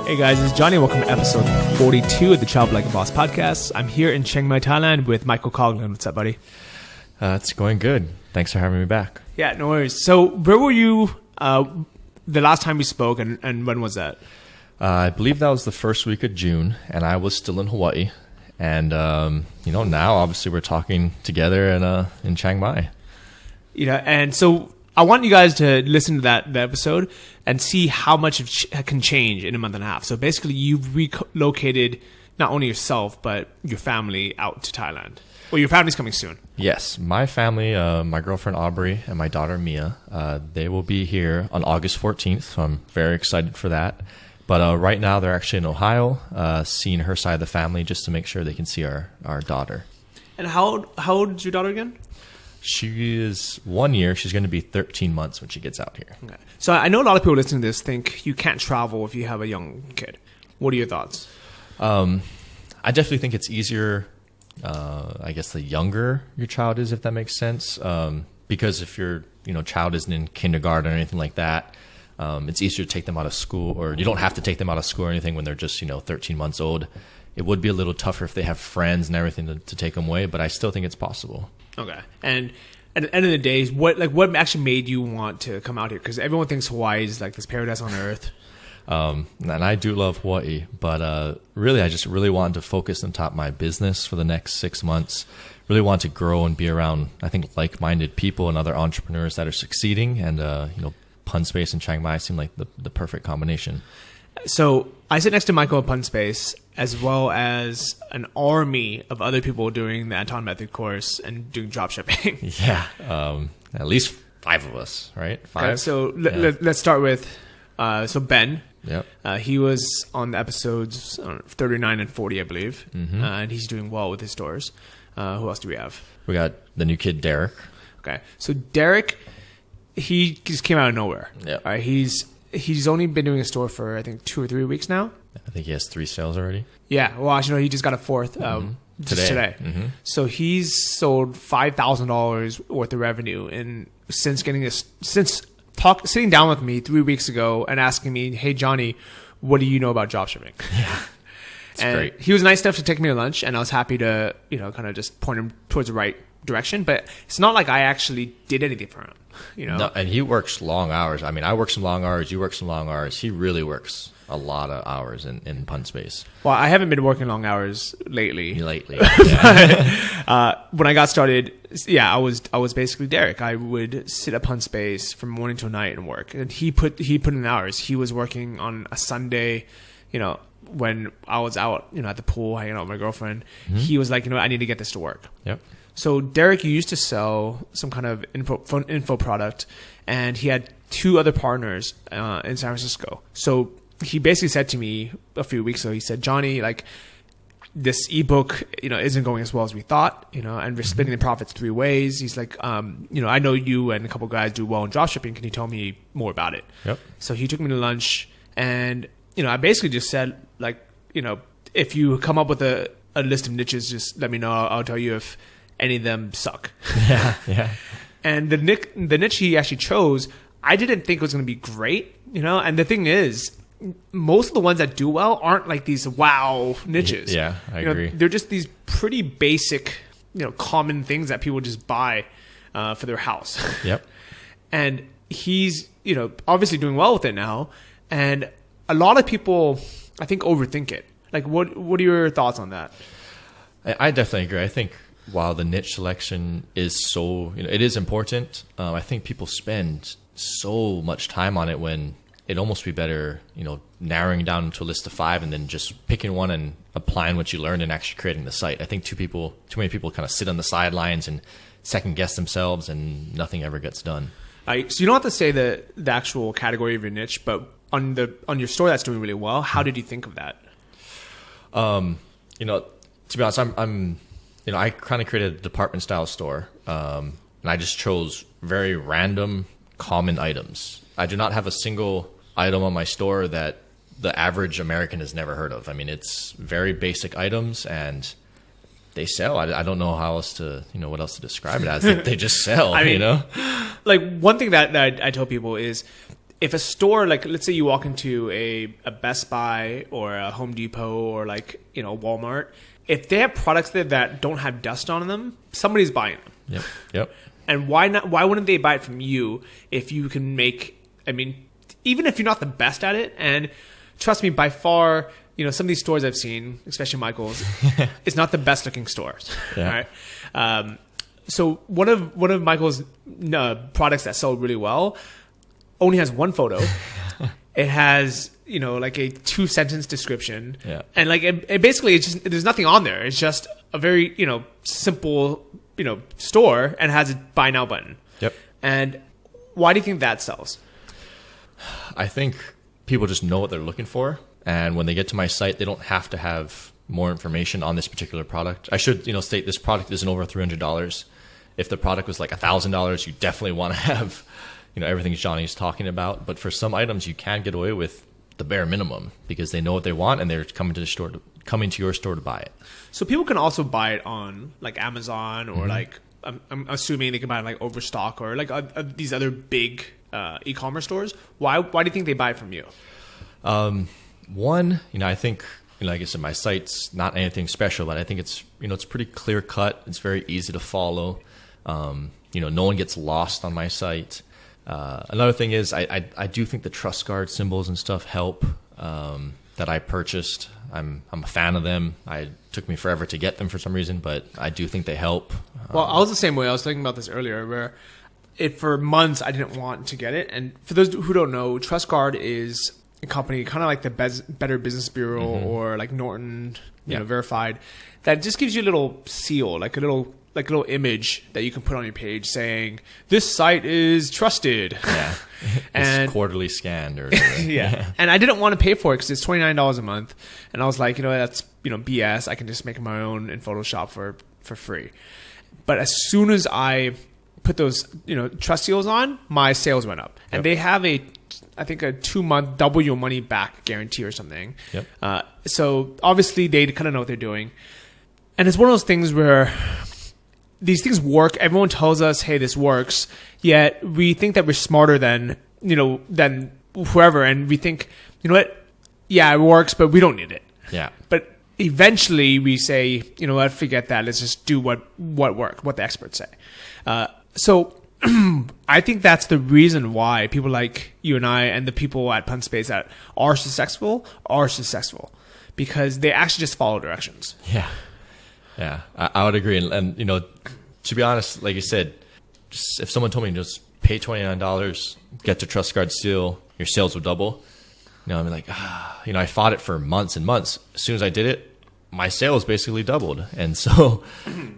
Hey guys, it's Johnny. Welcome to episode 42 of the Travel Like a Boss podcast. I'm here in Chiang Mai, Thailand with Michael Coghlan. What's up, buddy? It's going good. Thanks for having me back. Yeah, no worries. So where were you the last time we spoke, and when was that? I believe that was the first week of June, and I was still in Hawaii. And, now obviously we're talking together in Chiang Mai. And so I want you guys to listen to that episode and see how much can change in a month and a half. So basically, you've relocated not only yourself, but your family out to Thailand. Well, your family's coming soon. Yes. My family, my girlfriend Aubrey and my daughter Mia, they will be here on August 14th. So I'm very excited for that. But right now, they're actually in Ohio, seeing her side of the family just to make sure they can see our daughter. And how old is your daughter again? She is 1 year. She's going to be 13 months when she gets out here. Okay. So I know a lot of people listening to this think you can't travel if you have a young kid. What are your thoughts? I definitely think it's easier, I guess, the younger your child is, if that makes sense. Because if your child isn't in kindergarten or anything like that, it's easier to take them out of school, or you don't have to take them out of school or anything when they're just 13 months old. It would be a little tougher if they have friends and everything to take them away, but I still think it's possible. Okay. And at the end of the day, what actually made you want to come out here? Because everyone thinks Hawaii is like this paradise on earth. And I do love Hawaii, but really, I just really wanted to focus on top of my business for the next 6 months. Really want to grow and be around, I think, like-minded people and other entrepreneurs that are succeeding. And Pun Space and Chiang Mai seem like the perfect combination. So I sit next to Michael at Pun Space, as well as an army of other people doing the Anton Method course and doing drop shipping. Yeah, at least 5 of us, right? 5. Okay, so let's start with Ben. Yep. He was on the episodes 39 and 40, I believe, and he's doing well with his stores. Who else do we have? We got the new kid, Derek. Okay, so Derek, he just came out of nowhere. Yeah. He's only been doing a store for, I think, 2 or 3 weeks now. I think he has 3 sales already. Yeah. Well, actually, no, he just got a 4th today. Mm-hmm. So he's sold $5,000 worth of revenue. And since sitting down with me 3 weeks ago and asking me, hey, Johnny, what do you know about dropshipping? Yeah. It's great. He was nice enough to take me to lunch, and I was happy to, kind of just point him towards the right direction. But it's not like I actually did anything for him. No, and he works long hours. I mean, I work some long hours. You work some long hours. He really works a lot of hours in Pun Space. Well, I haven't been working long hours lately. Yeah. When I got started, I was basically Derek. I would sit at Pun Space from morning till night and work. And he put in hours. He was working on a Sunday, when I was out, at the pool hanging out with my girlfriend. Mm-hmm. He was like, I need to get this to work. Yep. So Derek used to sell some kind of info product, and he had 2 other partners in San Francisco. So he basically said to me a few weeks ago, he said, Johnny, like, this ebook, isn't going as well as we thought, and we're splitting the profits 3 ways. He's like, I know you and a couple guys do well in dropshipping. Can you tell me more about it? Yep. So he took me to lunch, and, I basically just said, like, if you come up with a list of niches, just let me know. I'll tell you if any of them suck. Yeah. And the niche he actually chose, I didn't think was going to be great, And the thing is, most of the ones that do well aren't like these wow niches. Yeah, I agree. They're just these pretty basic, common things that people just buy for their house. Yep. And he's, obviously doing well with it now. And a lot of people, I think, overthink it. Like, what are your thoughts on that? I definitely agree. I think while the niche selection is so, it is important, I think people spend so much time on it when it'd almost be better, narrowing down to a list of 5 and then just picking one and applying what you learned and actually creating the site. I think too many people kind of sit on the sidelines and second guess themselves, and nothing ever gets done. So you don't have to say the actual category of your niche, but on your store that's doing really well, how did you think of that? To be honest, I kind of created a department style store, and I just chose very random, common items. I do not have a single item on my store that the average American has never heard of. I mean, it's very basic items, and they sell. I don't know how else to, what else to describe it as. They just sell, Like, one thing that I tell people is, if a store, like let's say you walk into a Best Buy or a Home Depot or like, you know, Walmart, if they have products there that don't have dust on them, somebody's buying them. Yep. And why wouldn't they buy it from you if you can make, I mean, even if you're not the best at it, and trust me, by far, you know, some of these stores I've seen, especially Michael's, it's not the best looking stores. Yeah. Right? So one of Michael's products that sell really well only has one photo. It has, you know, like a 2-sentence description. Yeah. And like it basically, it's just, there's nothing on there. It's just a very, you know, simple, you know, store, and has a buy now button. Yep. And why do you think that sells? I think people just know what they're looking for. And when they get to my site, they don't have to have more information on this particular product. I should, you know, state this product isn't over $300. If the product was like $1,000, you definitely want to have, you know, everything Johnny's talking about. But for some items, you can get away with the bare minimum because they know what they want and they're coming to your store to buy it. So people can also buy it on like Amazon or like I'm assuming they can buy it like Overstock or like these other big e-commerce stores. Why do you think they buy it from you? One, you know, I think, you know, like I said, my site's not anything special, but I think it's, you know, it's pretty clear cut. It's very easy to follow. You know, no one gets lost on my site. Another thing is I do think the Trust Guard symbols and stuff help, that I purchased. I'm a fan of them. It took me forever to get them for some reason, but I do think they help. Well, I was the same way. I was thinking about this earlier where for months I didn't want to get it. And for those who don't know, Trust Guard is a company kind of like the Better Business Bureau or like Norton, you know, Verified, that just gives you a little seal, like a little image that you can put on your page saying this site is trusted. Yeah. And it's quarterly scanned or yeah. And I didn't want to pay for it because it's $29 a month, and I was like, you know, that's, you know, BS. I can just make my own in Photoshop for free. But as soon as I put those, you know, trust seals on, my sales went up. And they have I think a 2-month double your money back guarantee or something. Yep. So obviously they kind of know what they're doing. And it's one of those things where these things work. Everyone tells us, hey, this works. Yet we think that we're smarter than whoever. And we think, you know what? Yeah, it works, but we don't need it. Yeah. But eventually we say, you know what? Forget that. Let's just do what worked, what the experts say. So I think that's the reason why people like you and I and the people at Pun Space that are successful because they actually just follow directions. Yeah, I would agree. And you know, to be honest, like you said, just if someone told me just pay $29, get the Trust Guard seal, your sales will double. You know, I'm like, you know, I fought it for months and months. As soon as I did it, my sales basically doubled. And so,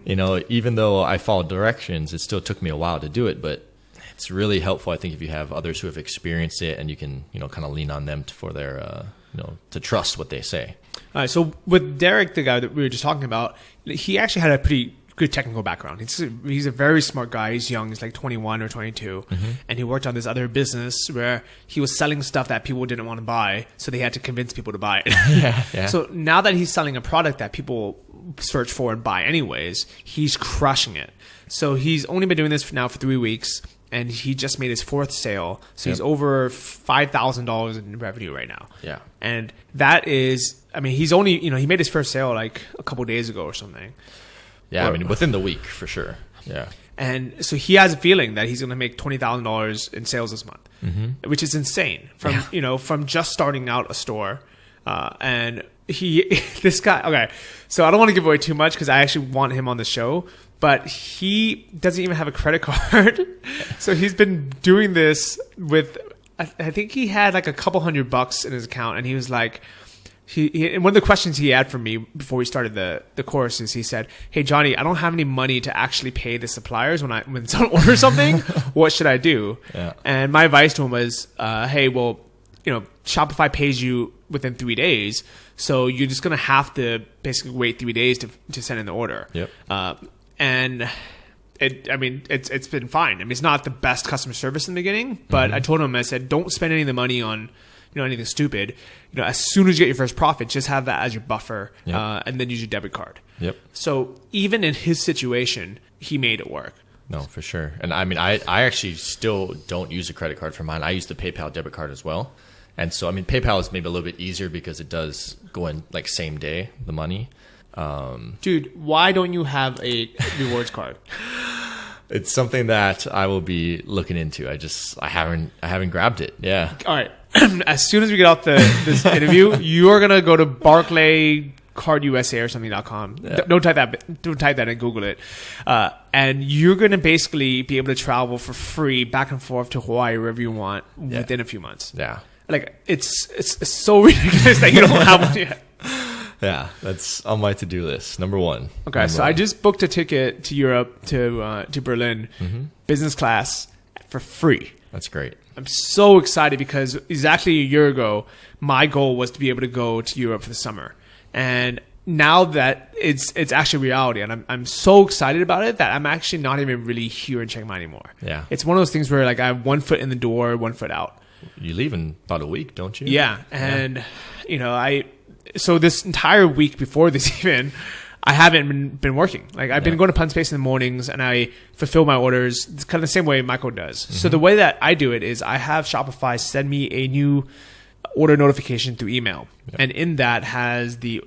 you know, even though I followed directions, it still took me a while to do it. But it's really helpful, I think, if you have others who have experienced it and you can, you know, kind of lean on them for their, you know, to trust what they say. All right. So with Derek, the guy that we were just talking about, he actually had a pretty good technical background. He's a very smart guy. He's young. He's like 21 or 22. And he worked on this other business where he was selling stuff that people didn't want to buy. So they had to convince people to buy it. Yeah. So now that he's selling a product that people search for and buy anyways, he's crushing it. So he's only been doing this for 3 weeks. And he just made his 4th sale. So he's over $5,000 in revenue right now. Yeah. And that is, I mean, he's only, you know, he made his first sale like a couple of days ago or something. Yeah, I mean, within the week for sure. Yeah. And so he has a feeling that he's going to make $20,000 in sales this month, which is insane from just starting out a store. And this guy, okay, so I don't want to give away too much because I actually want him on the show, but he doesn't even have a credit card. So he's been doing this with, I think he had like a couple $100 in his account, and he was like, and one of the questions he had for me before we started the course is he said, "Hey Johnny, I don't have any money to actually pay the suppliers when someone orders something. What should I do?" Yeah. And my advice to him was, "Hey, well, you know, Shopify pays you within 3 days, so you're just gonna have to basically wait 3 days to send in the order." Yep. And it's been fine. I mean, it's not the best customer service in the beginning, but I told him, I said, don't spend any of the money on, you know, anything stupid. You know, as soon as you get your first profit, just have that as your buffer, and then use your debit card. Yep. So even in his situation, he made it work. No, for sure. And I mean, I actually still don't use a credit card for mine. I use the PayPal debit card as well. And so, I mean, PayPal is maybe a little bit easier because it does go in like same day, the money. Dude, why don't you have a rewards card? It's something that I will be looking into. I haven't grabbed it. Yeah. All right. As soon as we get off this interview, you're going to go to BarclayCardUSA or something.com. Yeah. Don't type that and Google it. And you're going to basically be able to travel for free back and forth to Hawaii, wherever you want, within a few months. Yeah. Like, it's so ridiculous that you don't have one yet. Yeah, that's on my to-do list. Number one. Okay, so I just booked a ticket to Europe, to Berlin, business class for free. That's great. I'm so excited because exactly a year ago, my goal was to be able to go to Europe for the summer. And now that it's actually reality, and I'm so excited about it that I'm actually not even really here in Chiang Mai anymore. Yeah. It's one of those things where like I have one foot in the door, one foot out. You leave in about a week, don't you? Yeah. And, you know, so this entire week before this even, I haven't been working. Like I've been going to Pun Space in the mornings and I fulfill my orders. It's kind of the same way Michael does. So the way that I do it is I have Shopify send me a new order notification through email. Yep. And in that has the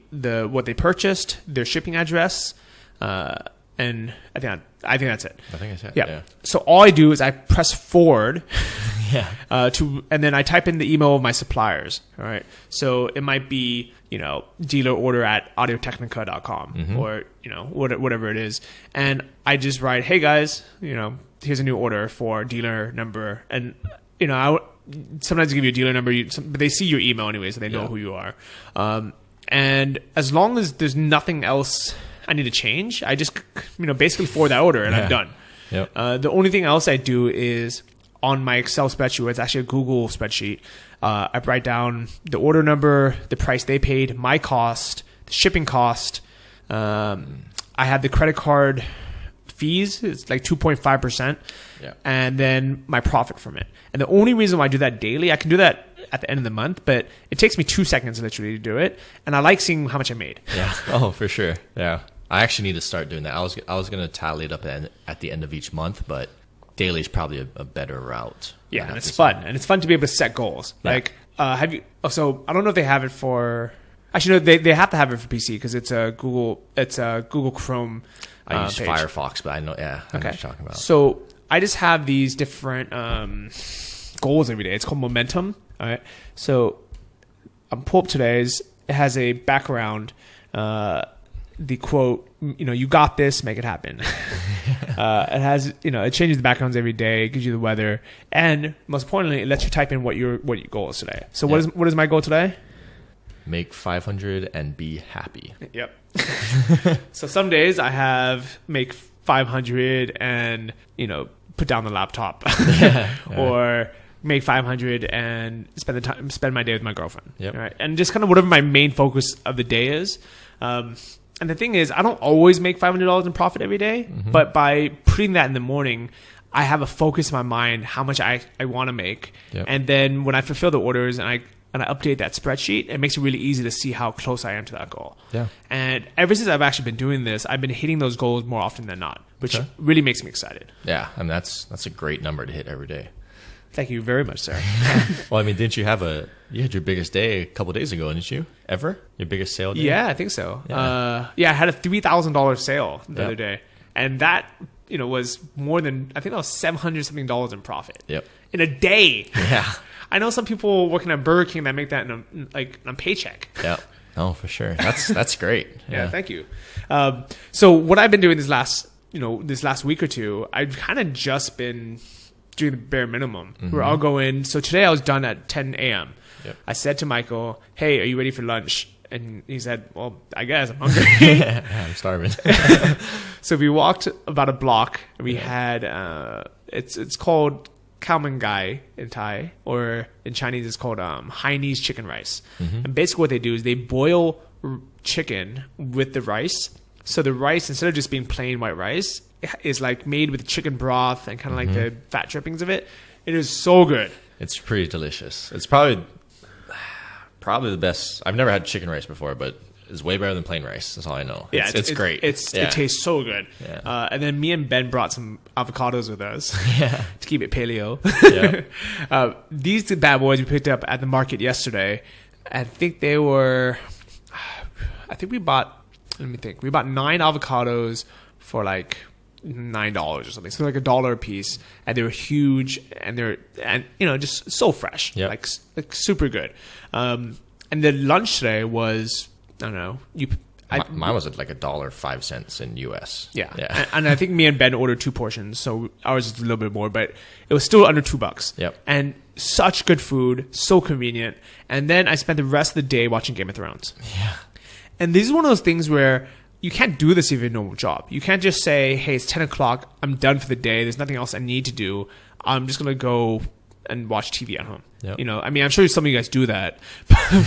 what they purchased, their shipping address, and I think that's it. I think that's it. Yeah. So all I do is I press forward. Yeah. And then I type in the email of my suppliers. All right. So it might be, you know, dealer order at audiotechnica.com or, you know, whatever it is. And I just write, hey guys, you know, here's a new order for dealer number. And, you know, sometimes I give you a dealer number, but they see your email anyway, so they know who you are. And as long as there's nothing else I need to change, I just, you know, basically forward that order and I'm done. Yep. The only thing else I do is on my Excel spreadsheet, it's actually a Google spreadsheet. I write down the order number, the price they paid, my cost, the shipping cost. I have the credit card fees. It's like 2.5%. Yeah. And then my profit from it. And the only reason why I do that daily, I can do that at the end of the month, but it takes me 2 seconds literally to do it. And I like seeing how much I made. Yeah. Oh, for sure. Yeah. I actually need to start doing that. I was going to tally it up at the end of each month, but daily is probably a better route. Yeah, and it's fun. And it's fun to be able to set goals. Yeah. Like, have you? So I don't know if they have it for. Actually, no, they have to have it for PC because it's a Google Chrome. I use page. Firefox, but I know. Yeah, I know what you're talking about. So I just have these different goals every day. It's called momentum. All right. So I'm pull up today's. It has a background. The quote, you know, you got this, make it happen. It has, you know, it changes the backgrounds every day, it gives you the weather, and most importantly, it lets you type in what your goal is today. So what is my goal today? Make 500 and be happy. Yep. So some days I have make 500 and, you know, put down the laptop, or make 500 and spend my day with my girlfriend. Yep. Right, and just kind of whatever my main focus of the day is. And the thing is, I don't always make $500 in profit every day, but by putting that in the morning, I have a focus in my mind how much I want to make. Yep. And then when I fulfill the orders and I update that spreadsheet, it makes it really easy to see how close I am to that goal. Yeah. And ever since I've actually been doing this, I've been hitting those goals more often than not, which really makes me excited. Yeah, I mean that's a great number to hit every day. Thank you very much, sir. Well, I mean, you had your biggest day a couple days ago, didn't you? Ever? Your biggest sale day? Yeah, I think so. Yeah, I had a $3,000 sale the other day. And that, you know, was more than, I think that was $700 something in profit. Yep. In a day. Yeah. I know some people working at Burger King that make that in a paycheck. Yeah. Oh, for sure. That's great. Yeah, thank you. So what I've been doing this last week or two, I've kind of just been doing the bare minimum. Where I'll go in. So today I was done at 10 a.m. Yep. I said to Michael, "Hey, are you ready for lunch?" And he said, "Well, I guess I'm hungry." I'm starving. So we walked about a block. And we had it's called Khao Man Gai in Thai, or in Chinese it's called Hainese chicken rice. And basically what they do is they boil chicken with the rice. So the rice, instead of just being plain white rice, is like made with chicken broth and kind of like the fat drippings of it. It is so good. It's pretty delicious. It's probably the best. I've never had chicken rice before, but is way better than plain rice. That's all I know. Yeah, it's great. It tastes so good. Yeah. And then me and Ben brought some avocados with us to keep it paleo. These two bad boys we picked up at the market yesterday. I think they were. I think we bought. Let me think. We bought 9 avocados for like $9 or something. So like $1 a piece, and they were huge, and just so fresh, like super good. And the lunch today was, I don't know, mine was at like $1.05 in US. Yeah. And I think me and Ben ordered 2 portions, so ours is a little bit more, but it was still under $2. Yep. And such good food, so convenient. And then I spent the rest of the day watching Game of Thrones. Yeah. And this is one of those things where you can't do this if you have a normal job. You can't just say, hey, it's 10 o'clock. I'm done for the day. There's nothing else I need to do. I'm just going to go and watch TV at home. Yep. I mean, I'm sure some of you guys do that,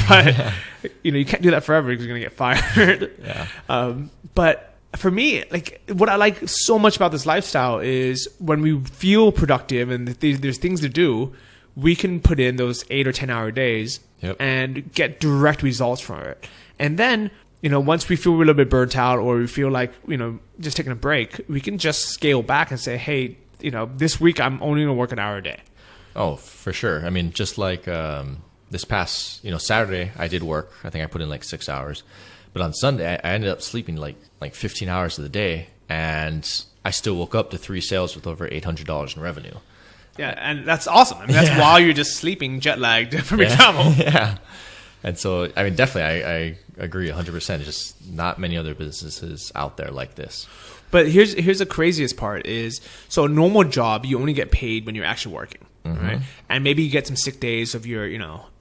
but you can't do that forever because you're going to get fired. But for me, like what I like so much about this lifestyle is when we feel productive and there's things to do, we can put in those 8 or 10 hour days and get direct results from it. And then, once we feel a little bit burnt out or we feel like, just taking a break, we can just scale back and say, hey, this week I'm only going to work an hour a day. Oh, for sure. I mean, just like this past, Saturday, I did work. I think I put in like 6 hours. But on Sunday, I ended up sleeping like 15 hours of the day. And I still woke up to 3 sales with over $800 in revenue. Yeah, and that's awesome. I mean, that's while you're just sleeping, jet lagged from your travel. Yeah. And so, I mean, definitely, I agree 100%. There's just not many other businesses out there like this. But here's the craziest part is, so a normal job, you only get paid when you're actually working, right? And maybe you get some sick days if you're,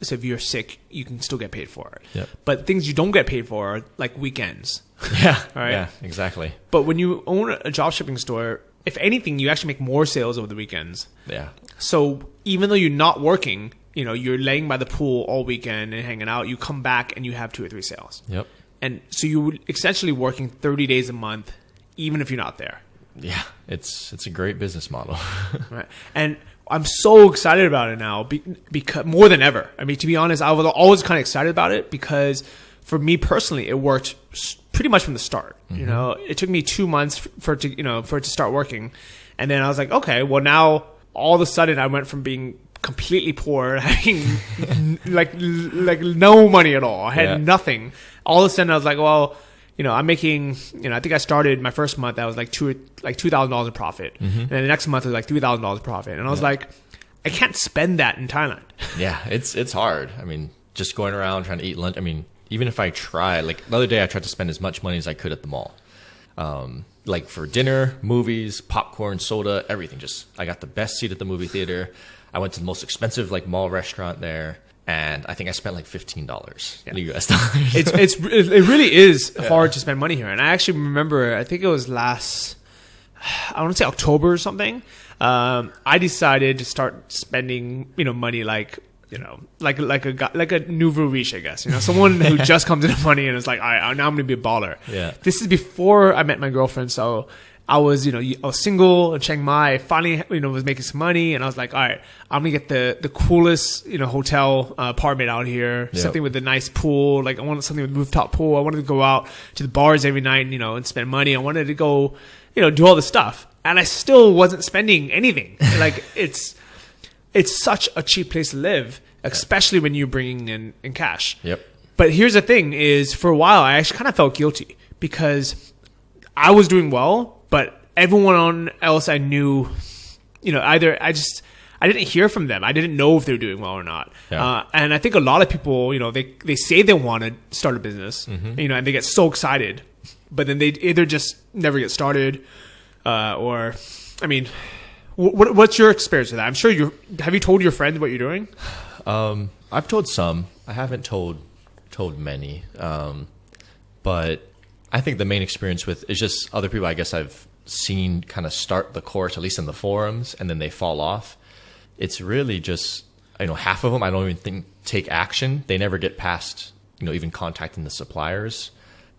so if you're sick, you can still get paid for it. Yep. But things you don't get paid for are like weekends. Yeah. Right? Yeah, exactly. But when you own a job shipping store, if anything, you actually make more sales over the weekends. Yeah. So even though you're not working, you're laying by the pool all weekend and hanging out, you come back and you have 2 or 3 sales. Yep. And so you're essentially working 30 days a month, even if you're not there. Yeah. It's a great business model. Right. And I'm so excited about it now because more than ever. I mean, to be honest, I was always kind of excited about it because for me personally, it worked pretty much from the start. It took me 2 months for it to start working. And then I was like, okay, well now all of a sudden I went from being completely poor, having like no money at all. I had nothing. All of a sudden I was like, well, I'm making, I think I started my first month, I was like $2,000 in profit. And then the next month was like $3,000 profit. And I was like, I can't spend that in Thailand. Yeah, it's hard. I mean, just going around trying to eat lunch. I mean, even if I try, like the other day I tried to spend as much money as I could at the mall. Like for dinner, movies, popcorn, soda, everything. Just, I got the best seat at the movie theater. I went to the most expensive like mall restaurant there, and I think I spent like $15 US dollars. It really is hard to spend money here. And I actually remember, I think it was I want to say October or something. I decided to start spending, money like a nouveau riche, I guess. Someone who just comes into money and is like, all right, now I'm going to be a baller. Yeah. This is before I met my girlfriend, so I was, I was single in Chiang Mai. I finally, was making some money, and I was like, all right, I'm gonna get the coolest, hotel apartment out here. Yep. Something with a nice pool. Like I wanted something with a rooftop pool. I wanted to go out to the bars every night, and spend money. I wanted to go, do all the stuff, and I still wasn't spending anything. Like it's such a cheap place to live, especially when you're bringing in cash. Yep. But here's the thing: is for a while I actually kind of felt guilty because I was doing well. But everyone else I knew, either I didn't hear from them. I didn't know if they were doing well or not. Yeah. And I think a lot of people, they say they want to start a business, and they get so excited, but then they either just never get started, or, I mean, what's your experience with that? I'm sure have you told your friends what you're doing? I've told some. I haven't told many. But I think the main experience with is just other people I guess I've seen kind of start the course, at least in the forums, and then they fall off. It's really just, half of them I don't even think take action. They never get past, even contacting the suppliers.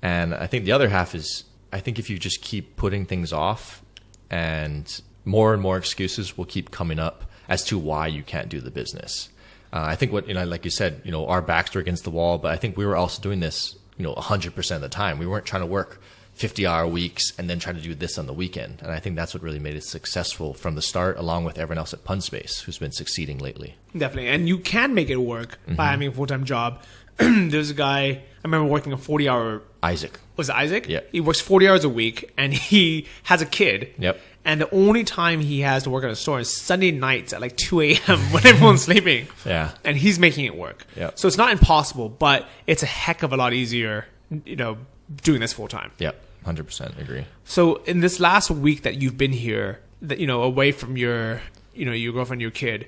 And I think the other half is, I think if you just keep putting things off, and more excuses will keep coming up as to why you can't do the business. I think what, like you said, our backs are against the wall, but I think we were also doing this 100% of the time. We weren't trying to work 50-hour weeks and then try to do this on the weekend. And I think that's what really made it successful from the start, along with everyone else at Pun Space who's been succeeding lately. Definitely. And you can make it work by having a full-time job. There's a guy, I remember working a 40-hour... Isaac. Was it Isaac? Yeah. He works 40 hours a week, and he has a kid. Yep. And the only time he has to work at a store is Sunday nights at like 2 a.m. when everyone's sleeping. Yeah. And he's making it work. Yep. So it's not impossible, but it's a heck of a lot easier, doing this full-time. Yep. 100% agree. So in this last week that you've been here, away from your girlfriend, your kid,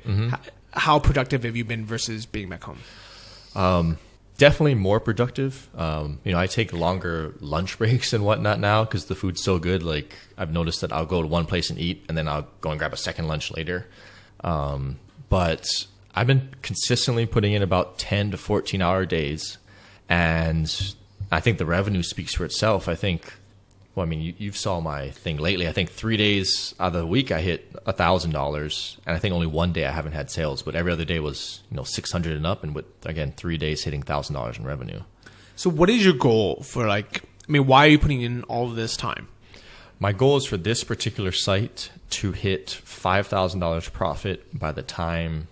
how productive have you been versus being back home? Definitely more productive. I take longer lunch breaks and whatnot now because the food's so good. Like I've noticed that I'll go to one place and eat, and then I'll go and grab a second lunch later. But I've been consistently putting in about 10 to 14-hour days, and I think the revenue speaks for itself. I think, you saw my thing lately. I think 3 days out of the week I hit $1,000, and I think only one day I haven't had sales, but every other day was 600 and up, and with again 3 days hitting $1,000 in revenue. So what is your goal for why are you putting in all of this time? My goal is for this particular site to hit $5,000 profit by the time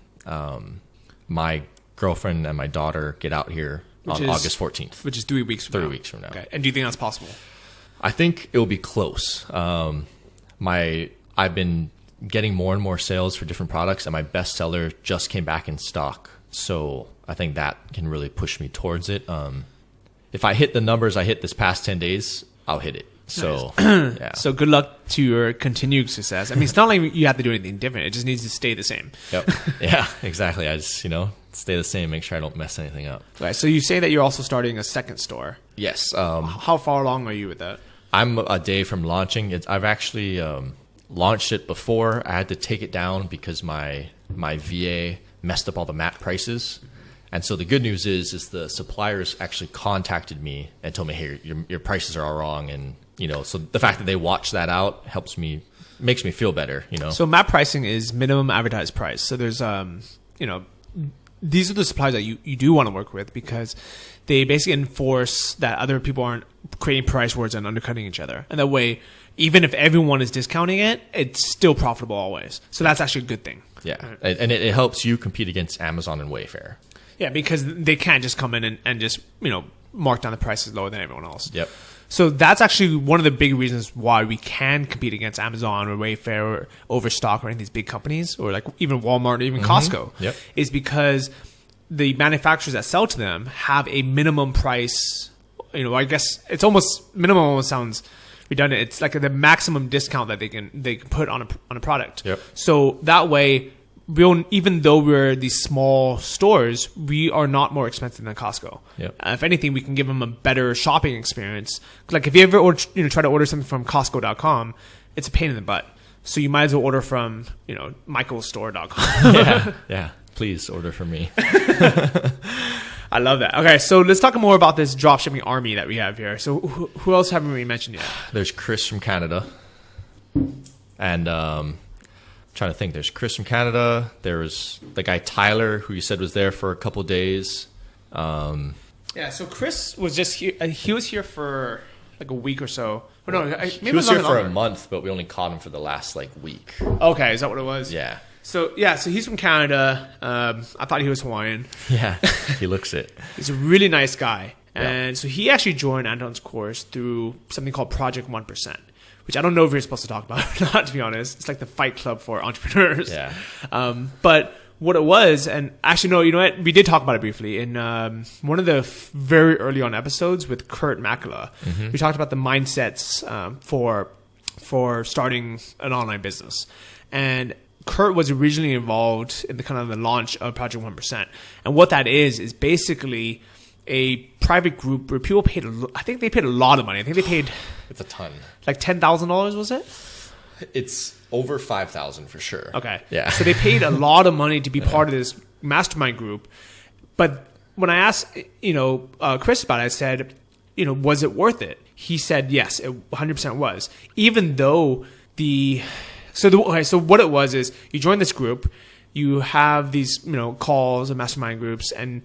my girlfriend and my daughter get out here on August 14th. Which is 3 weeks from now. 3 weeks from now. Okay. And do you think that's possible? I think it will be close. I've been getting more and more sales for different products, and my bestseller just came back in stock. So I think that can really push me towards it. If I hit the numbers I hit this past 10 days, I'll hit it. So, nice. Yeah. So good luck to your continued success. It's not like you have to do anything different. It just needs to stay the same. Yep. Yeah, exactly. I just, stay the same, make sure I don't mess anything up. Right. So you say that you're also starting a second store. Yes. How far along are you with that? I'm a day from launching. I've actually launched it before. I had to take it down because my VA messed up all the mat prices. And so the good news is the suppliers actually contacted me and told me, hey, your prices are all wrong. And, so the fact that they watch that out makes me feel better, So mat pricing is minimum advertised price. So there's, these are the suppliers that you do want to work with because they basically enforce that other people aren't creating price wars and undercutting each other. And that way, even if everyone is discounting it, it's still profitable always. So that's actually a good thing. Yeah. And it helps you compete against Amazon and Wayfair. Yeah, because they can't just come in and just, mark down the prices lower than everyone else. Yep. So that's actually one of the big reasons why we can compete against Amazon or Wayfair or Overstock or any of these big companies or like even Walmart or even Costco. Yep. Is because the manufacturers that sell to them have a minimum price. I guess it's almost minimum almost sounds redundant. It's like the maximum discount that they can put on a product. Yep. So that way, even though we're these small stores, we are not more expensive than Costco. Yep. If anything, we can give them a better shopping experience. Like if you ever try to order something from Costco.com, it's a pain in the butt. So you might as well order from michaelstore.com. Yeah. Please order from me. I love that. Okay, so let's talk more about this dropshipping army that we have here. So who else haven't we mentioned yet? There's Chris from Canada. And trying to think. There's Chris from Canada. There's the guy Tyler, who you said was there for a couple days. Yeah, so Chris was just here. He was here for like a week or so. Oh, no, maybe he was here for a month, but we only caught him for the last week. Okay, is that what it was? Yeah. So he's from Canada. I thought he was Hawaiian. Yeah, he looks it. He's a really nice guy. And Yeah. so he actually joined Anton's course through something called Project 1%, which I don't know if you're supposed to talk about or not, to be honest. It's like the fight club for entrepreneurs. Yeah. But what it was, and actually, no, you know what? We did talk about it briefly in one of the very early on episodes with Kurt Makula. We talked about the mindsets for starting an online business. And Kurt was originally involved in the launch of Project 1%. And what that is basically a private group where people paid, I think they paid a lot of money. I think they paid... It's a ton. Like $10,000, was it? It's over 5,000 for sure. Okay. Yeah. So they paid a lot of money to be part of this mastermind group. But when I asked, Chris about it, I said, was it worth it? He said, yes, it 100% was. Even though so what it was is you join this group, you have these, calls and mastermind groups, and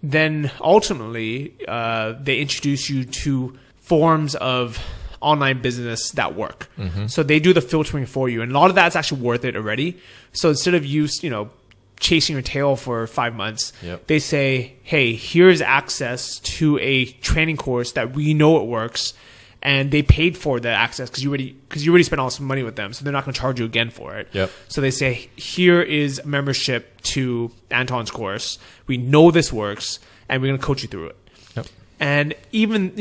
then ultimately they introduce you to forms of online business that work. So they do the filtering for you, and a lot of that's actually worth it already. So instead of you chasing your tail for 5 months, they say, hey, here's access to a training course that we know it works, and they paid for the access because you already spent all this money with them, so they're not going to charge you again for it. So they say, here is membership to Anton's course. We know this works, and we're going to coach you through it. And even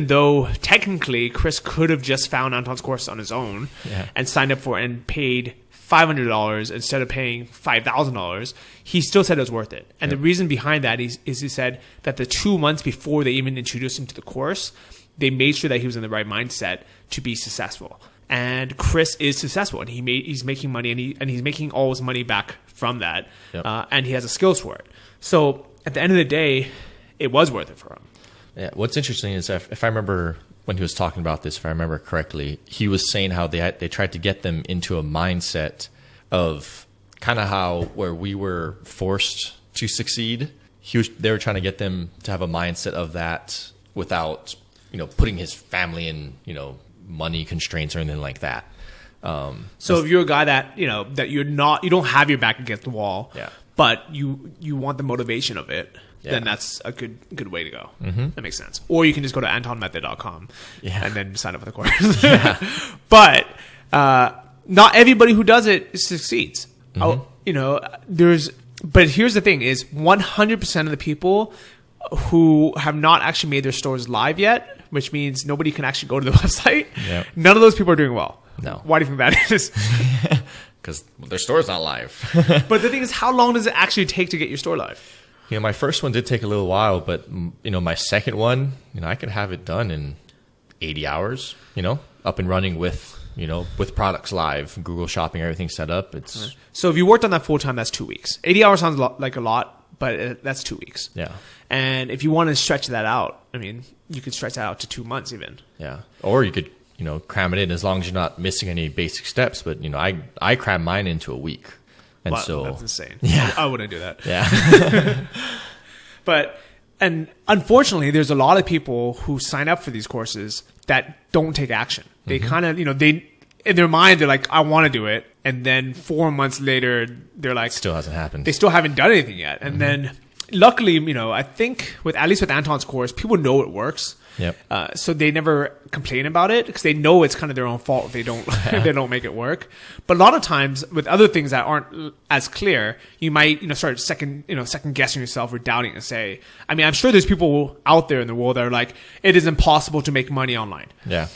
though technically Chris could have just found Anton's course on his own and signed up for it and paid $500 instead of paying $5,000, he still said it was worth it. And the reason behind that is he said that the 2 months before they even introduced him to the course, they made sure that he was in the right mindset to be successful. And Chris is successful, and he's making money, and he's making all his money back from that, and he has the skills for it. So at the end of the day, it was worth it for him. Yeah. What's interesting is if I remember when he was talking about this, if I remember correctly, he was saying how they tried to get them into a mindset of kind of how where we were forced to succeed. They were trying to get them to have a mindset of that without putting his family in money constraints or anything like that. So if you're a guy that that you don't have your back against the wall, but you want the motivation of it, then that's a good way to go. That makes sense. Or you can just go to antonmethod.com and then sign up for the course. But not everybody who does it succeeds. But here's the thing: is 100% of the people who have not actually made their stores live yet, which means nobody can actually go to the website. None of those people are doing well. No. Why do you think that is? Because their store's not live. But the thing is, how long does it actually take to get your store live? My first one did take a little while, but my second one, I could have it done in 80 hours, up and running with products live, Google Shopping, everything set up. So if you worked on that full time, that's 2 weeks. 80 hours sounds like a lot, but that's 2 weeks. Yeah. And if you want to stretch that out, you could stretch that out to 2 months even. Yeah. Or you could, cram it in as long as you're not missing any basic steps. But, I cram mine into a week. And that's insane. Yeah. I wouldn't do that. Yeah. And unfortunately, there's a lot of people who sign up for these courses that don't take action. They kind of, they in their mind, they're like, I want to do it. And then 4 months later, they're like, still hasn't happened. They still haven't done anything yet. And then luckily, I think at least with Anton's course, people know it works. So they never complain about it because they know it's kind of their own fault if they don't if they don't make it work. But a lot of times with other things that aren't as clear, you might start second guessing yourself or doubting and say, I'm sure there's people out there in the world that are like, it is impossible to make money online. Yeah.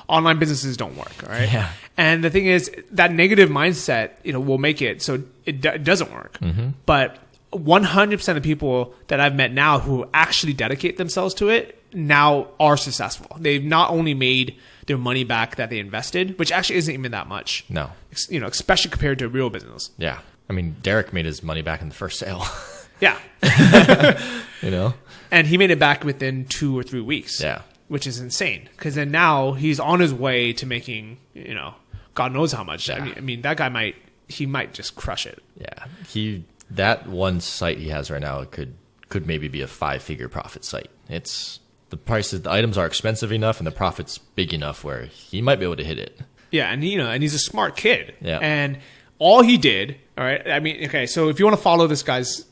Online businesses don't work. All right. Yeah. And the thing is that negative mindset, will make it so it doesn't work. But 100% of people that I've met now who actually dedicate themselves to it now are successful. They've not only made their money back that they invested, which actually isn't even that much. No. Especially compared to a real business. Yeah. Derek made his money back in the first sale. Yeah. And he made it back within 2 or 3 weeks. Yeah. Which is insane. Because then now he's on his way to making, God knows how much. Yeah. That guy might just crush it. Yeah. That one site he has right now could maybe be a 5-figure profit site. It's the prices, the items are expensive enough and the profit's big enough where he might be able to hit it. Yeah, and and he's a smart kid. Yeah. And all he did, all right, okay, so if you want to follow this guy's,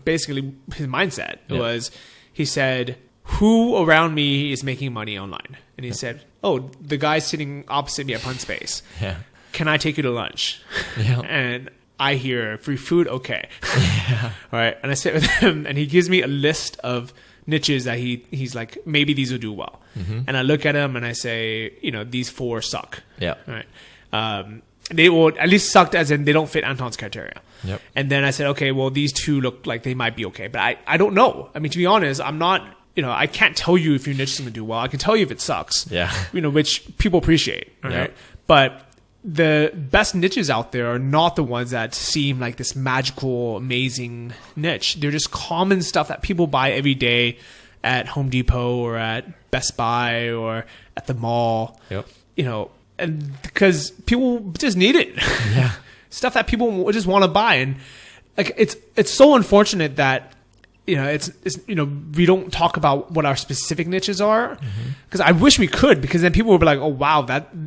basically his mindset was he said, who around me is making money online? And he said, oh, the guy sitting opposite me at Pun Space. Yeah. Can I take you to lunch? Yeah. And I hear free food, okay. Yeah. All right. And I sit with him and he gives me a list of niches that he's like, maybe these will do well. And I look at him and I say, these 4 suck. Yeah. All right. They will at least sucked as in they don't fit Anton's criteria. Yep. And then I said, okay, well, these 2 look like they might be okay. But I don't know. To be honest, I'm not, I can't tell you if your niche is going to do well. I can tell you if it sucks. Yeah. Which people appreciate. Right. Yep. But the best niches out there are not the ones that seem like this magical, amazing niche. They're just common stuff that people buy every day at Home Depot or at Best Buy or at the mall. Yep. And because people just need it. Yeah. Stuff that people just want to buy. And like it's so unfortunate that it's we don't talk about what our specific niches are, because I wish we could, because then people would be like, oh wow,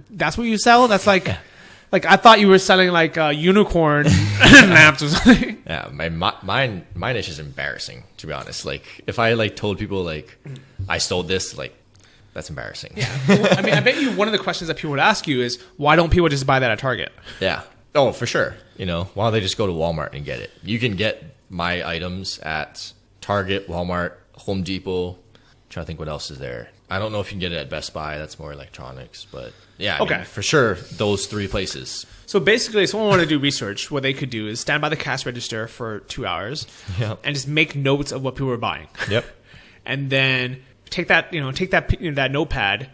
that's what you sell. That's like. Yeah. Like, I thought you were selling like unicorn lamps or something. Yeah, my niche is embarrassing, to be honest. Like, if I like told people like I sold this, like, that's embarrassing. Yeah, well, I mean, I bet you one of the questions that people would ask you is, why don't people just buy that at Target? Yeah. Oh, for sure. Why don't they just go to Walmart and get it? You can get my items at Target, Walmart, Home Depot. I'm trying to think what else is there. I don't know if you can get it at Best Buy. That's more electronics, but yeah, I mean, for sure, those 3 places. So basically, if someone wanted to do research, what they could do is stand by the cash register for 2 hours and just make notes of what people were buying. Yep. And then take that notepad,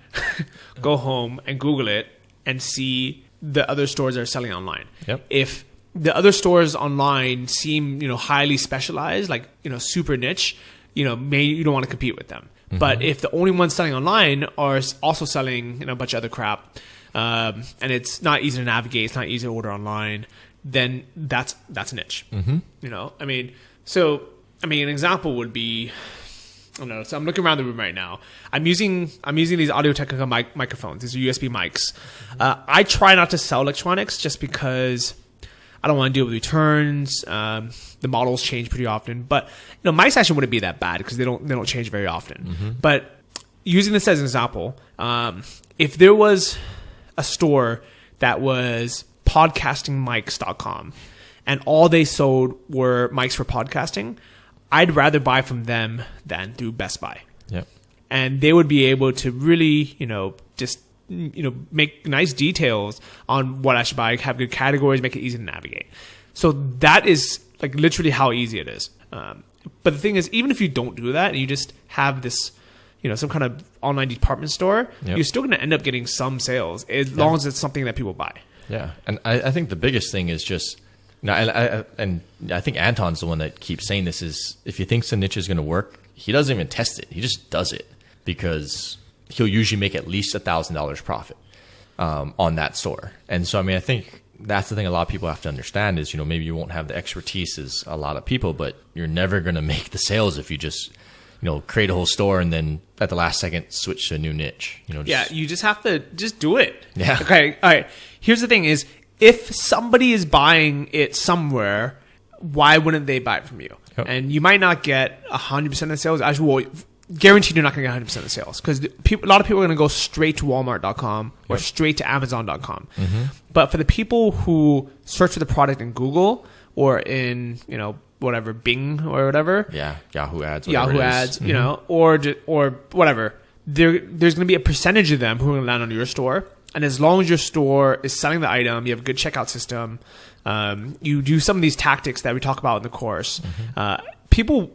go home and Google it and see the other stores that are selling online. Yep. If the other stores online seem, highly specialized, like, super niche, maybe you don't want to compete with them. But if the only ones selling online are also selling a bunch of other crap, and it's not easy to navigate, it's not easy to order online, then that's a niche. I mean, an example would be, I don't know. So I'm looking around the room right now. I'm using these Audio-Technica microphones. These are USB mics. I try not to sell electronics just because I don't want to deal with returns. The models change pretty often, but mics actually wouldn't be that bad because they don't change very often. But using this as an example, if there was a store that was podcastingmics.com and all they sold were mics for podcasting, I'd rather buy from them than through Best Buy. Yep. And they would be able to really, just make nice details on what I should buy, have good categories, make it easy to navigate. So that is like literally how easy it is. But the thing is, even if you don't do that and you just have this, some kind of online department store, you're still going to end up getting some sales as long as it's something that people buy. Yeah. And I think the biggest thing is just, and I think Anton's the one that keeps saying this, is if he thinks the niche is going to work, he doesn't even test it. He just does it because he'll usually make at least $1,000 profit on that store. And so, I mean, I think that's the thing a lot of people have to understand is, maybe you won't have the expertise as a lot of people, but you're never going to make the sales if you just, create a whole store and then at the last second switch to a new niche. You just have to just do it. Yeah. Okay. All right. Here's the thing is, if somebody is buying it somewhere, why wouldn't they buy it from you? Yep. And you might not get 100% of the sales. Actually, guaranteed you're not going to get 100% of the sales because a lot of people are going to go straight to Walmart.com or straight to Amazon.com. But for the people who search for the product in Google or in, whatever, Bing or whatever. Yeah, Yahoo ads. Yahoo ads, or whatever. There's going to be a percentage of them who are going to land on your store. And as long as your store is selling the item, you have a good checkout system, you do some of these tactics that we talk about in the course, people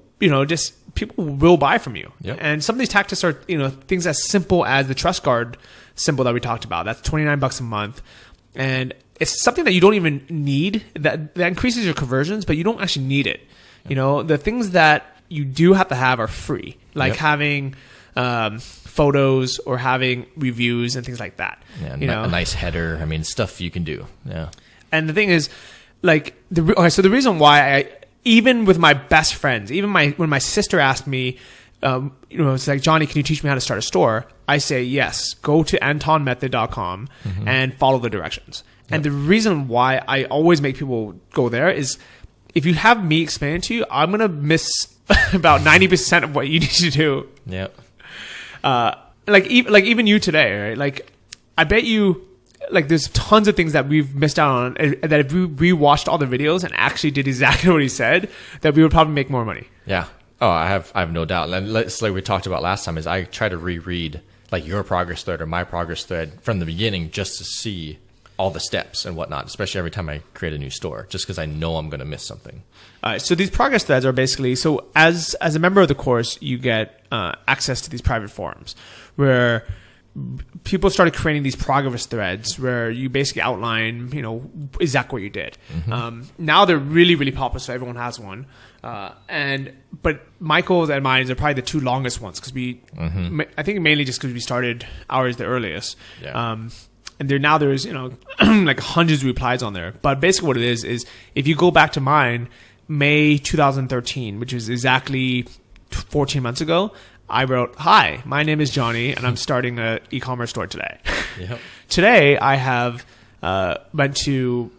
will buy from you. Yep. And some of these tactics are, things as simple as the Trust Guard symbol that we talked about. That's $29 a month. And it's something that you don't even need, that increases your conversions, but you don't actually need it. The things that you do have to have are free, like having photos or having reviews and things like that. Yeah, a nice header. I mean, stuff you can do. Yeah. And the thing is, like, so the reason why even with my best friends, when my sister asked me, it's like, Johnny, can you teach me how to start a store? I say, yes, go to antonmethod.com and follow the directions. Yep. And the reason why I always make people go there is if you have me explain it to you, I'm going to miss about 90% of what you need to do. Yep. Even you today, right? Like, I bet you, like, there's tons of things that we've missed out on that if we rewatched all the videos and actually did exactly what he said, that we would probably make more money. Yeah. Oh, I have no doubt. And it's like we talked about last time, is I try to reread like your progress thread or my progress thread from the beginning just to see all the steps and whatnot, especially every time I create a new store, just because I know I'm going to miss something. So these progress threads are basically, so as a member of the course, you get access to these private forums where people started creating these progress threads where you basically outline, exactly what you did. Now they're really, really popular, so everyone has one. But Michael's and mine are probably the two longest ones because I think mainly just because we started ours the earliest. Yeah. And there's like hundreds of replies on there. But basically what it is if you go back to mine, May 2013, which is exactly 14 months ago, I wrote, "Hi, my name is Johnny, and I'm starting an e-commerce store today." Yep. Today, I have went to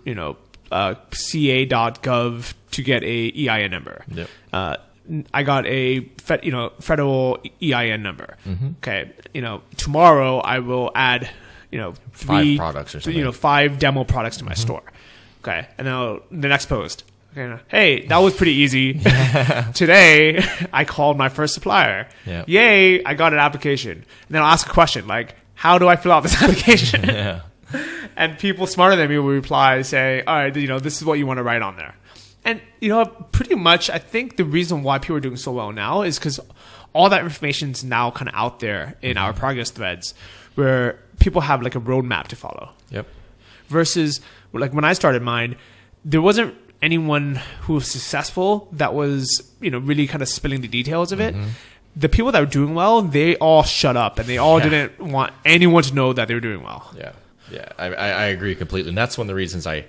ca.gov to get a EIN number. Yep. I got a federal EIN number. Okay, tomorrow I will add 5 products or something. 5 demo products to my store. Okay, and now the next post. Okay, hey, that was pretty easy. Today I called my first supplier. Yep. Yay, I got an application. And then I'll ask a question like, how do I fill out this application? Yeah. And people smarter than me will reply, say, all right, this is what you want to write on there. And, pretty much I think the reason why people are doing so well now is because all that information is now kind of out there in our progress threads where people have like a roadmap to follow. Yep. Versus like when I started mine, there wasn't anyone who was successful that was, really kind of spilling the details of it. The people that were doing well, they all shut up and they all didn't want anyone to know that they were doing well. Yeah. Yeah. I agree completely. And that's one of the reasons I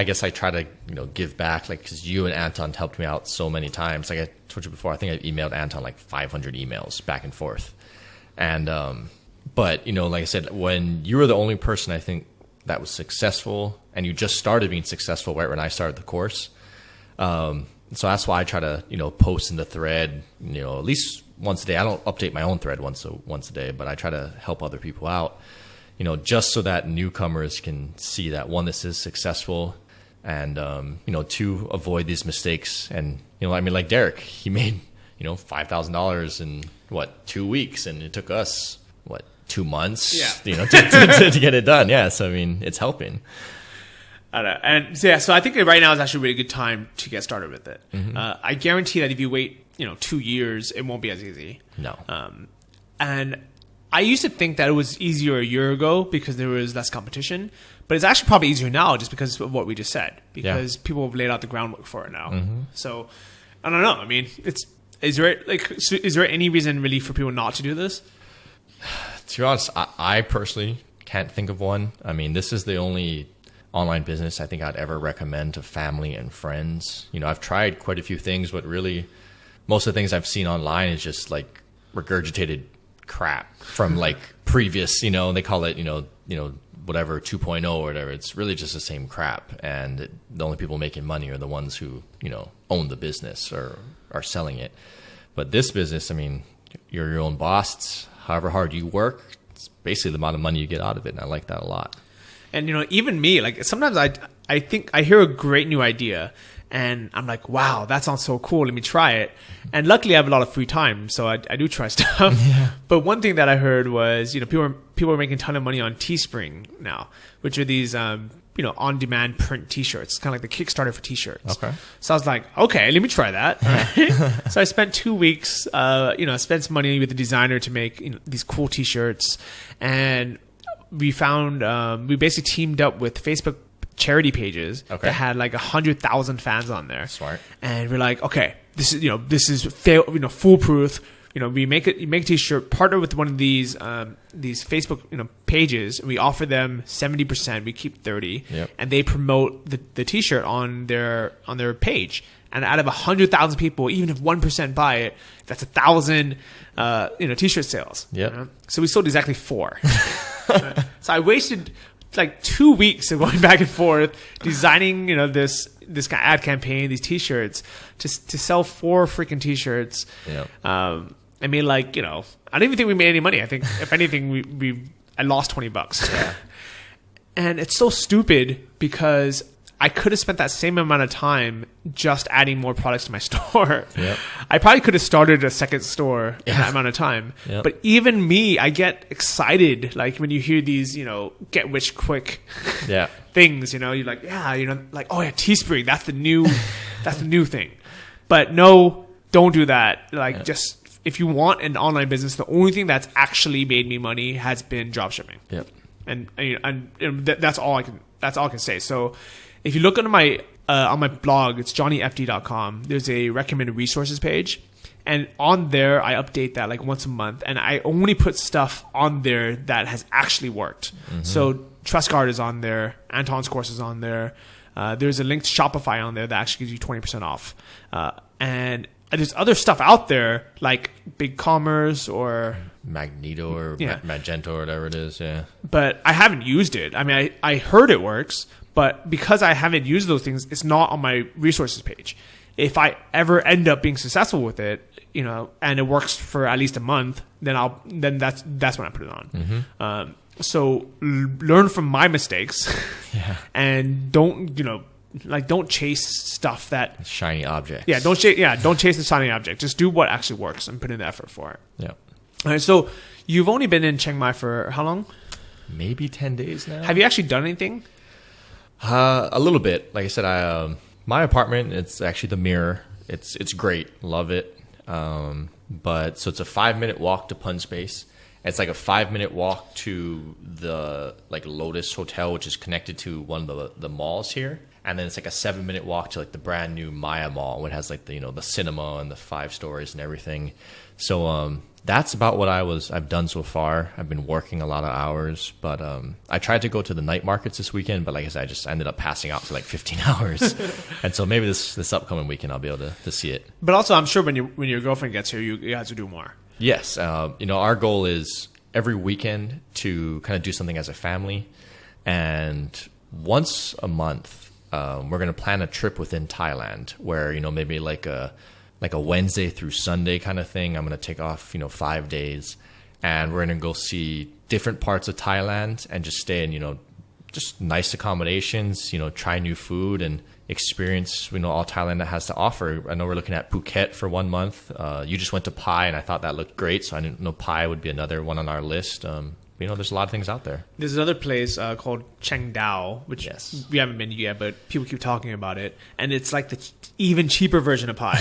guess I try to, give back, like, because you and Anton helped me out so many times. Like I told you before, I think I emailed Anton like 500 emails back and forth. And, but, like I said, when you were the only person I think that was successful and you just started being successful right when I started the course. So that's why I try to, post in the thread, at least once a day. I don't update my own thread once a day, but I try to help other people out, just so that newcomers can see that, one, this is successful, and, two, avoid these mistakes. And, like Derek, he made, $5,000 in 2 weeks, and it took us 2 months, to get it done. Yeah. So, it's helping. I don't know. And so I think right now is actually a really good time to get started with it. I guarantee that if you wait, 2 years, it won't be as easy. No. And I used to think that it was easier a year ago because there was less competition, but it's actually probably easier now just because of what we just said, because people have laid out the groundwork for it now. So I don't know. Is there any reason really for people not to do this? To be honest, I personally can't think of one. This is the only online business I think I'd ever recommend to family and friends. I've tried quite a few things, but really most of the things I've seen online is just like regurgitated crap from like previous, they call it, whatever 2.0 or whatever. It's really just the same crap. And the only people making money are the ones who, own the business or are selling it. But this business, you're your own boss. It's however hard you work, it's basically the amount of money you get out of it. And I like that a lot. And, even me, like sometimes I think I hear a great new idea and I'm like, wow, that sounds so cool. Let me try it. And luckily I have a lot of free time. So I do try stuff. Yeah. But one thing that I heard was, people are making a ton of money on Teespring now, which are these, on-demand print T-shirts. It's kind of like the Kickstarter for T-shirts. Okay. So I was like, okay, let me try that. Right? So I spent 2 weeks, spent some money with the designer to make these cool T-shirts. And we found, we basically teamed up with Facebook charity pages that had like 100,000 fans on there. Smart. And we're like, okay, this is foolproof. We make a T-shirt, partner with one of these Facebook pages, and we offer them 70%. We keep 30%, and they promote the T-shirt on their page. And out of 100,000 people, even if 1% buy it, that's 1,000 T-shirt sales. Yeah. So we sold exactly 4. So I wasted like 2 weeks of going back and forth designing this ad campaign, these T-shirts to sell 4 freaking T-shirts. Yeah. I don't even think we made any money. I think if anything, I lost $20. Yeah. And it's so stupid because I could have spent that same amount of time just adding more products to my store. Yep. I probably could have started a second store in that amount of time. Yep. But even me, I get excited like when you hear these, get rich quick things, you're like, like, oh yeah, Teespring, that's the new thing. But no, don't do that. Like just if you want an online business, the only thing that's actually made me money has been dropshipping. Yep. And that's all I can say. So if you look on my blog, it's johnnyfd.com. There's a recommended resources page, and on there I update that like once a month, and I only put stuff on there that has actually worked. So TrustGuard is on there, Anton's course is on there, there's a link to Shopify on there that actually gives you 20% off. And there's other stuff out there like BigCommerce or Magneto or Magento or whatever it is. Yeah. But I haven't used it. I mean, I heard it works, but because I haven't used those things, it's not on my resources page. If I ever end up being successful with it, and it works for at least a month, then that's when I put it on. So learn from my mistakes, and don't chase stuff that shiny objects. Yeah, don't chase the shiny object. Just do what actually works and put in the effort for it. Yeah. All right. So you've only been in Chiang Mai for how long? Maybe 10 days now. Have you actually done anything? A little bit. Like I said, my apartment, it's actually the Mirror. It's great. Love it. But so it's a 5-minute walk to Pun Space. It's like a 5-minute walk to the Lotus Hotel, which is connected to one of the malls here. And then it's like a 7-minute walk to the brand new Maya Mall, which has the cinema and the 5 stories and everything. So that's about what I've done so far. I've been working a lot of hours, but I tried to go to the night markets this weekend, but like I said, I just ended up passing out for 15 hours. And so maybe this upcoming weekend I'll be able to see it. But also, I'm sure when your girlfriend gets here, you guys will do more. Yes, our goal is every weekend to kind of do something as a family, and once a month. We're going to plan a trip within Thailand where, maybe like a Wednesday through Sunday kind of thing. I'm going to take off, 5 days, and we're going to go see different parts of Thailand and just stay in, just nice accommodations, try new food and experience, all Thailand that has to offer. I know we're looking at Phuket for 1 month. You just went to Pai, and I thought that looked great. So I didn't know Pai would be another one on our list. There's a lot of things out there. There's another place called Chiang Dao, which we haven't been to yet, but people keep talking about it. And it's like the even cheaper version of Pai.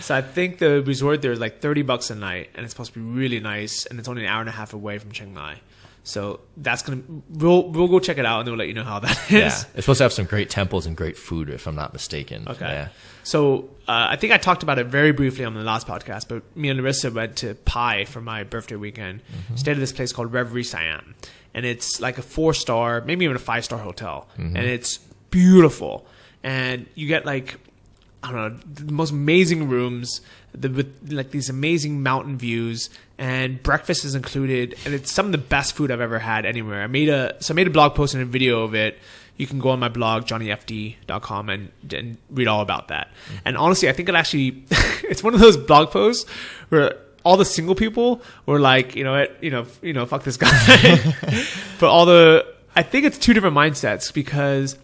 So I think the resort there is $30 a night, and it's supposed to be really nice, and it's only an hour and a half away from Chiang Mai. So we'll go check it out, and then we'll let you know how that is. Yeah, it's supposed to have some great temples and great food, if I'm not mistaken. Okay. Yeah. So I think I talked about it very briefly on the last podcast, but me and Larissa went to Pai for my birthday weekend. Stayed at this place called Reverie Siam, and it's like a 4-star, maybe even a 5-star hotel, and it's beautiful. And you get the most amazing rooms with these amazing mountain views, and breakfast is included, and it's some of the best food I've ever had anywhere. I made a blog post and a video of it. You can go on my blog, johnnyfd.com, and read all about that. And honestly, I think it's one of those blog posts where all the single people were like, fuck this guy. But I think it's two different mindsets, because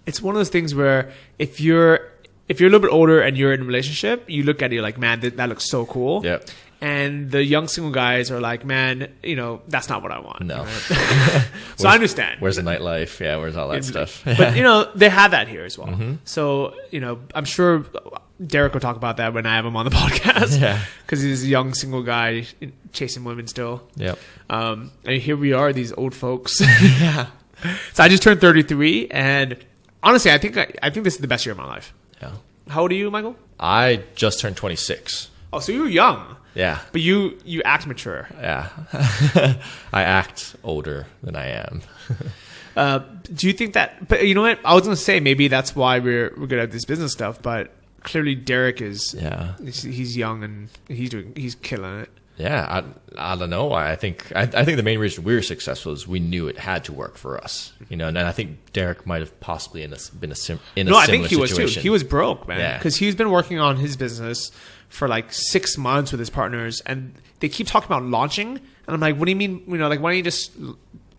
it's one of those things where if you're a little bit older and you're in a relationship, you look at it like, man, that looks so cool. Yep. And the young single guys are like, man, that's not what I want. No. Right? So I understand. Where's the nightlife? Yeah, where's all that stuff? But, they have that here as well. So, I'm sure Derek will talk about that when I have him on the podcast. Yeah. Because he's a young single guy chasing women still. Yep. And here we are, these old folks. Yeah. So I just turned 33, and honestly, I think this is the best year of my life. Yeah. How old are you, Michael? I just turned 26. Oh, so you were young. Yeah. But you act mature. Yeah. I act older than I am. Do you think that, but you know what? I was going to say maybe that's why we're good at this business stuff, but clearly Derek is, he's young and he's killing it. Yeah, I don't know. I think the main reason we were successful is we knew it had to work for us, and I think Derek might have possibly been in a similar situation. I think he was too. He was broke, man, because he's been working on his business for 6 months with his partners, and they keep talking about launching, and I'm like, what do you mean? Why don't you just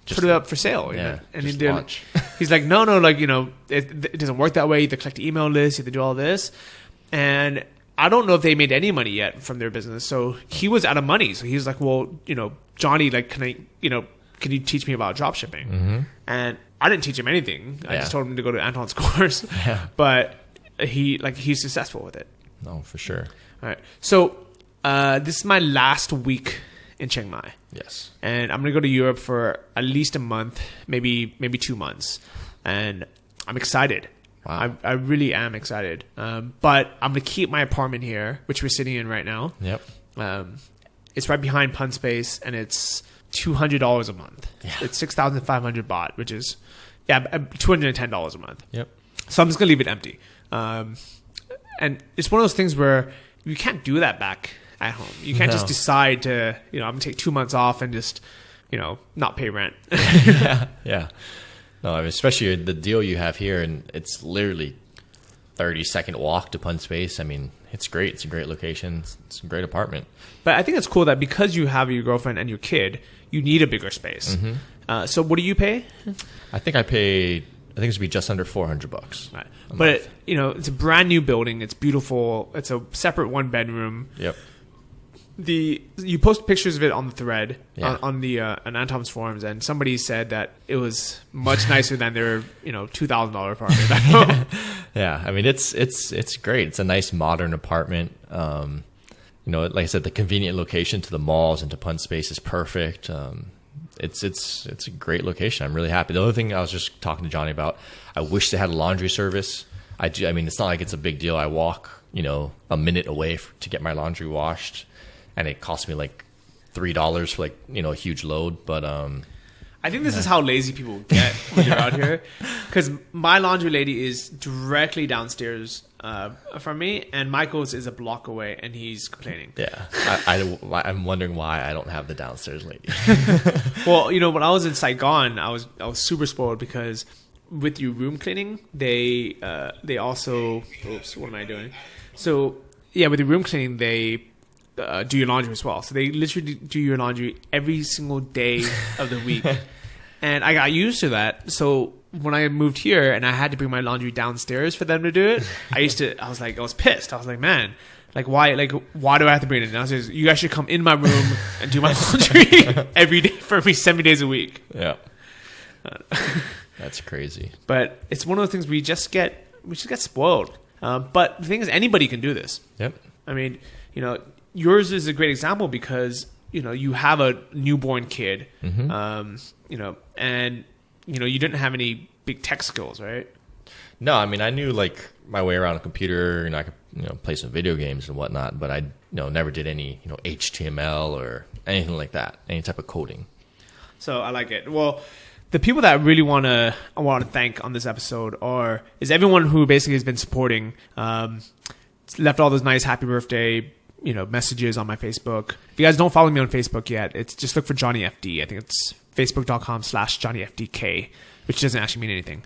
put it up for sale? Yeah, and just launch. He's like, no, it doesn't work that way. You have to collect the email list, you have to do all this, and I don't know if they made any money yet from their business. So he was out of money. So he was like, well, Johnny, can you teach me about drop shipping? And I didn't teach him anything. I just told him to go to Anton's course. Yeah. But he's successful with it. No, for sure. All right. So this is my last week in Chiang Mai. Yes. And I'm going to go to Europe for at least a month, maybe 2 months. And I'm excited. Wow. I really am excited. But I'm going to keep my apartment here, which we're sitting in right now. Yep. It's right behind Pun Space, and it's $200 a month. Yeah. It's 6,500 baht, which is $210 a month. Yep. So I'm just going to leave it empty. And it's one of those things where you can't do that back at home. You can't just decide to, I'm going to take 2 months off and just, not pay rent. Yeah. No, I mean, especially the deal you have here, and it's literally 30-second walk to Pun Space. I mean, it's great. It's a great location. It's a great apartment. But I think it's cool that because you have your girlfriend and your kid, you need a bigger space. Mm-hmm. So what do you pay? I think it's going to be just under $400. Right. But, it's a brand new building. It's beautiful. It's a separate 1-bedroom. Yep. You post pictures of it on the thread on the on Antom's forums, and somebody said that it was much nicer than their $2,000 apartment back home. Yeah, I mean it's great. It's a nice modern apartment. Like I said, the convenient location to the malls and to Pun Space is perfect. It's a great location. I'm really happy. The other thing I was just talking to Johnny about, I wish they had a laundry service. I mean, it's not like it's a big deal. I walk a minute away to get my laundry washed. And it cost me like $3 for a huge load. But I think this is how lazy people get when you're out here. Because my laundry lady is directly downstairs from me, and Michael's is a block away, and he's complaining. Yeah, I'm wondering why I don't have the downstairs lady. Well, when I was in Saigon, I was super spoiled because with your room cleaning, they also. Oops, what am I doing? So yeah, with the room cleaning, they do your laundry as well. So they literally do your laundry every single day of the week. And I got used to that. So when I moved here and I had to bring my laundry downstairs for them to do it, I was pissed. I was like, man, why do I have to bring it downstairs? You guys should come in my room and do my laundry every day for me 7 days a week. Yeah. That's crazy. But it's one of those things we just get spoiled. But the thing is, anybody can do this. Yep. I mean, yours is a great example because you have a newborn kid, mm-hmm. And you didn't have any big tech skills, right? No, I mean I knew my way around a computer, and I could play some video games and whatnot, but I never did any HTML or anything like that, any type of coding. So I like it. Well, the people that I really want to thank on this episode is everyone who basically has been supporting, left all those nice happy birthday messages on my Facebook. If you guys don't follow me on Facebook yet, it's just look for Johnny FD. I think it's facebook.com/JohnnyFDK, which doesn't actually mean anything.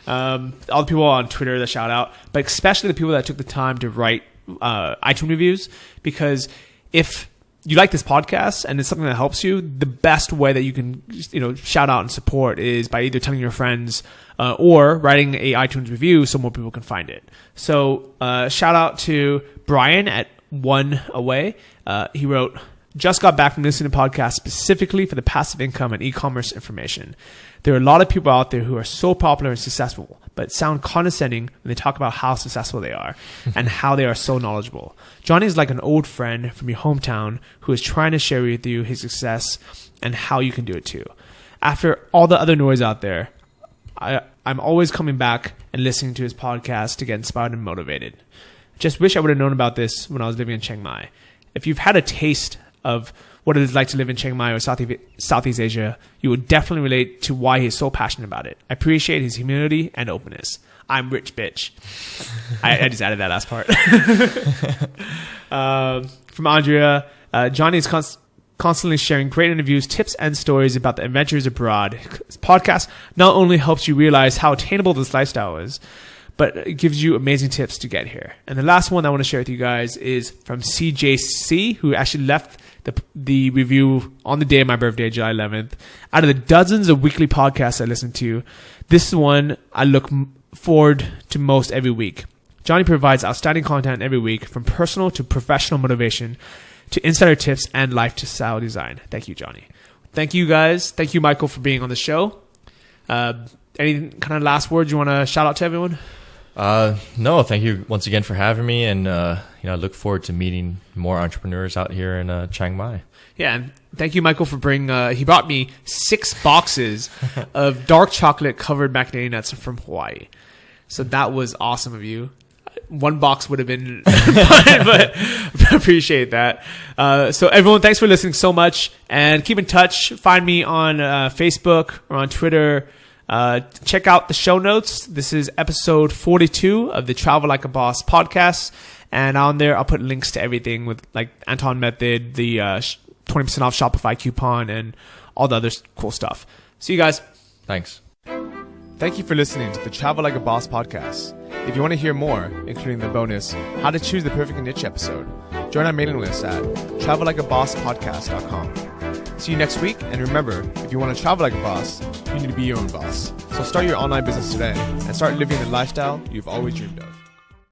All the people on Twitter that shout out, but especially the people that took the time to write iTunes reviews, because if you like this podcast and it's something that helps you, the best way that you can shout out and support is by either telling your friends or writing a iTunes review so more people can find it. So shout out to Brian at One Away. He wrote, "Just got back from listening to podcasts specifically for the passive income and e-commerce information. There are a lot of people out there who are so popular and successful, but sound condescending when they talk about how successful they are and how they are so knowledgeable. Johnny is like an old friend from your hometown who is trying to share with you his success and how you can do it too. After all the other noise out there, I'm always coming back and listening to his podcast to get inspired and motivated. Just wish I would have known about this when I was living in Chiang Mai. If you've had a taste of what it is like to live in Chiang Mai or Southeast Asia, you will definitely relate to why he's so passionate about it. I appreciate his humility and openness. I'm rich, bitch." I just added that last part. From Andrea, Johnny is constantly sharing great interviews, tips, and stories about the adventures abroad. His podcast not only helps you realize how attainable this lifestyle is, but it gives you amazing tips to get here. And the last one I want to share with you guys is from CJC, who actually left the review on the day of my birthday, July 11th. Out of the dozens of weekly podcasts I listen to, this is one I look forward to most every week. Johnny provides outstanding content every week, from personal to professional motivation to insider tips and lifestyle design. Thank you, Johnny. Thank you, guys. Thank you, Michael, for being on the show. Any kind of last words you want to shout out to everyone? No, thank you once again for having me, and I look forward to meeting more entrepreneurs out here in Chiang Mai. Yeah, and thank you, Michael, for bringing. He brought me 6 boxes of dark chocolate covered macadamia nuts from Hawaii. So that was awesome of you. 1 box would have been fine, but appreciate that. So everyone, thanks for listening so much, and keep in touch. Find me on Facebook or on Twitter. Check out the show notes. This is episode 42 of the Travel Like a Boss podcast. And on there, I'll put links to everything with like Anton Method, the 20% off Shopify coupon, and all the other cool stuff. See you guys. Thanks. Thank you for listening to the Travel Like a Boss podcast. If you want to hear more, including the bonus How to Choose the Perfect Niche episode, join our mailing list at travellikeabosspodcast.com. See you next week, and remember, if you want to travel like a boss, you need to be your own boss. So start your online business today and start living the lifestyle you've always dreamed of.